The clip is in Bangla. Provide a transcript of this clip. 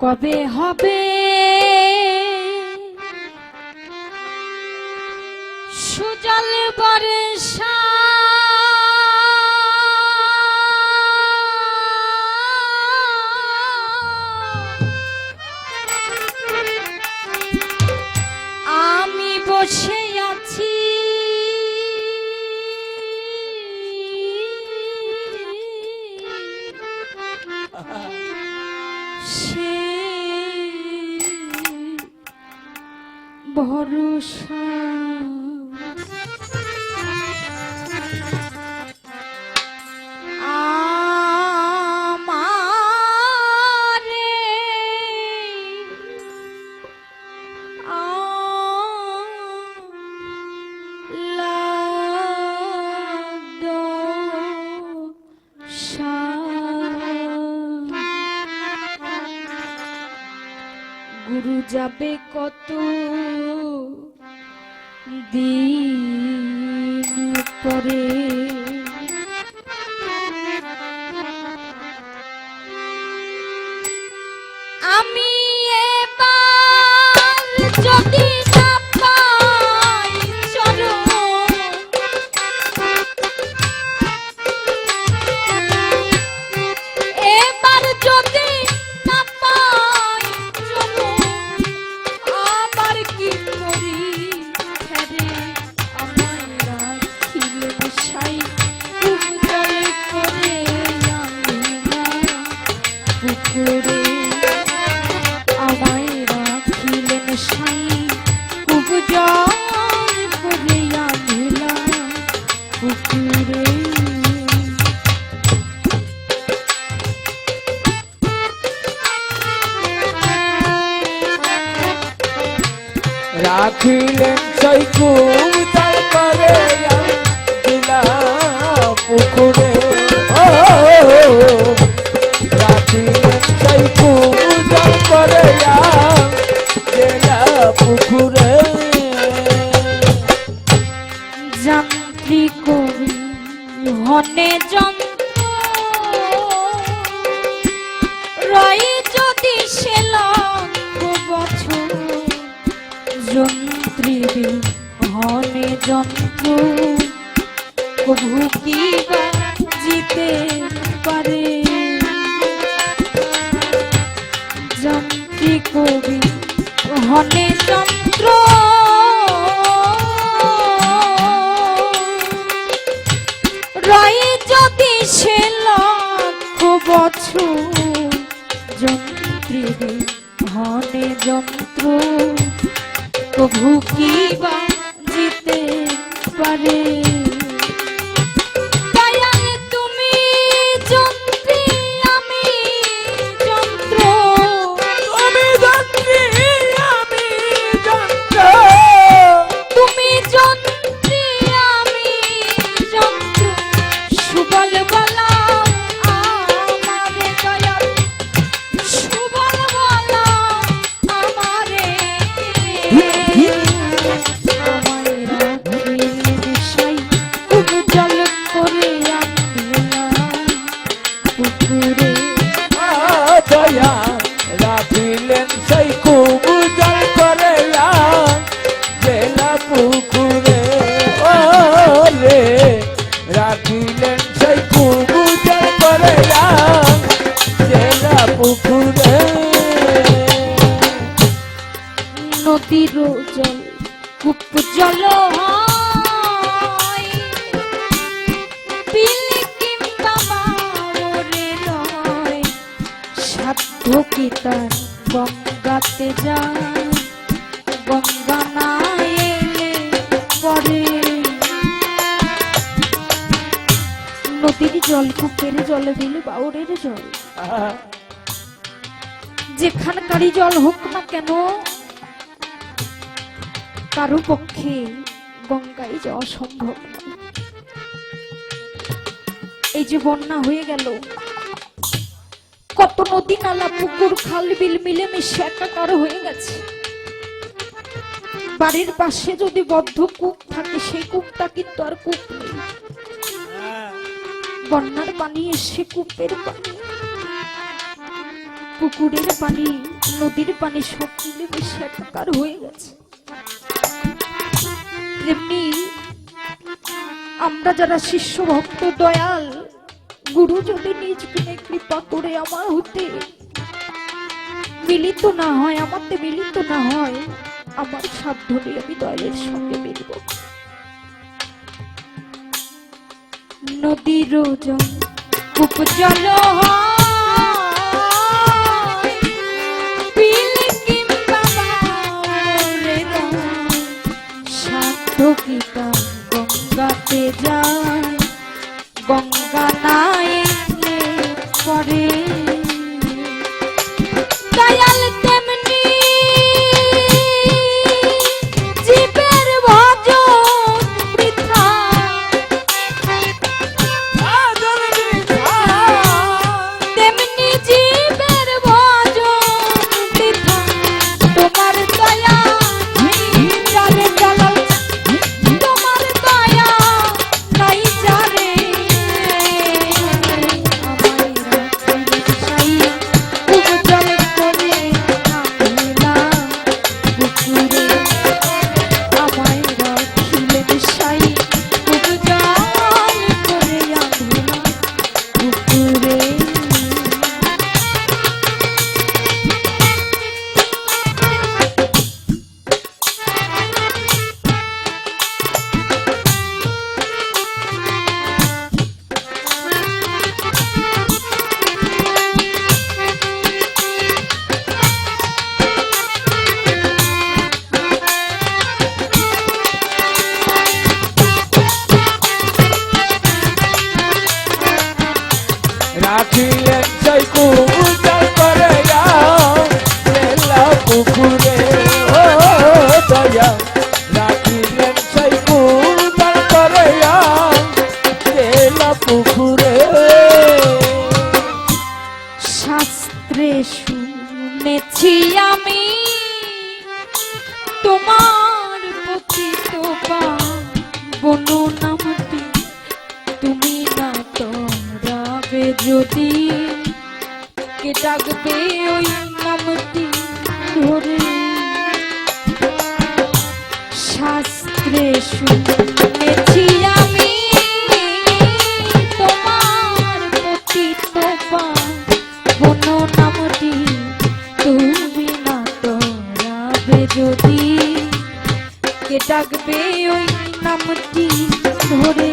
কবে হবে সুজল বর্ষা আমি বসে আছি সে ভরসা গুরু যাবে কত দিন পরে আমি এবার যদি না পাই চরণ এবার যদি না পাই চরণ আবার কি করি ফেরে আমায় রাখিলেন সাই খুব জলে করে পুকুরে আমায় রাখিলেন সাই খুব জল করে আনলাম পুকুরে রাখিলেন সেই খুব তারপরে দিলা পুকুরে রাখিলেন সেই খুব তারপরে দিলা পুকুরে যান্ত্রিক হনে যন্ত্র রয়ে যদি সে লক্ষ বছর যন্ত্রী হনে যন্ত্র কভু কি বা জিতে পারে যন্ত্রী কবি হনে যন্ত্র রয়ে যদি সে লক্ষ বছর যন্ত্রী হনে যন্ত্র কভু কি বা জিতে পারে তুমি যন্ত্রী আমি যন্ত্র আমি যন্ত্রী আমি যন্ত্র তুমি যন্ত্রী আমি যন্ত্র সুবল বলা আমারে দয়াল সুবল বলা আমারে আমায় রাখিলেন সাই খুব জল করে আনলাম পুকুরে দয়া রাখিলেন সেই খুব জল করে দিলা পুকুরে ওলে রাখিলেন সেই খুব জল করে দিলা পুকুরে নদীর জল কূপ জল হয় বিল কিংবা বাওরে নয় সাধ্য কি তার গঙ্গাতে যায় গঙ্গা না এলে পরে নদীর জল কূপের জলে দিলে বাউরের জল যেখানকারই জল হোক না কেন কারো পক্ষে গঙ্গায় যাওয়া সম্ভব না। এই যে বন্যা হয়ে গেল কত নদী নালা পুকুর খাল বিল মিলেমিশে একাকার হয়ে গেছে। বাড়ির পাশে যদি বদ্ধ কূপ থাকে সেই কূপটা কিন্তু আর কূপ নেই। বন্যার পানি এসে কূপের পানি পুকুরের পানি, নদীর পানি সব মিলে মিশে একাকার হয়ে গেছে। তেমনি আমরা যারা শিষ্য ভক্ত দয়াল, গুরু যদি নিজ গুণে কৃপা করে আমার হতে মিলিত না হয়, আমাতে মিলিত না হয়, আমার সাধ্য নিয়ে আমি দয়ালের সঙ্গে মিলব। নদীর জল কূপ জল গীতা গঙ্গাতে যায়, গঙ্গা নাই পরে দয়াল তেমনি জীবের ভজন বৃথা, তেমনি জীবের ভজন বৃথা। তোমার দয়া যাবে জ্বালা, তোমার দয়া নাই যারে আমায় রাখিলেন সাই, উজ্জ্বল করে নামিলাম পুকুরে, আমায় রাখিলেন সাই, উজ্জ্বল করে নামিলাম পুকুরে। রাখিলেন সেই কুজল করে গেলা পুকুরে, ও দয়া রাখিলেন সেই কুজল করে গেলা পুকুরে। শাস্ত্রে শুনেছি আমি তোমার পতিত পাবন নামটি, তুমি না তরাবে যদি কে ডাকবে ওই নামটি ধরে। শাস্ত্রে শুনেছি আমি তোমার পতিত পাবন নামটি, তুমি না তরাবে যদি কে ডাকবে ওই নামটি ধরে।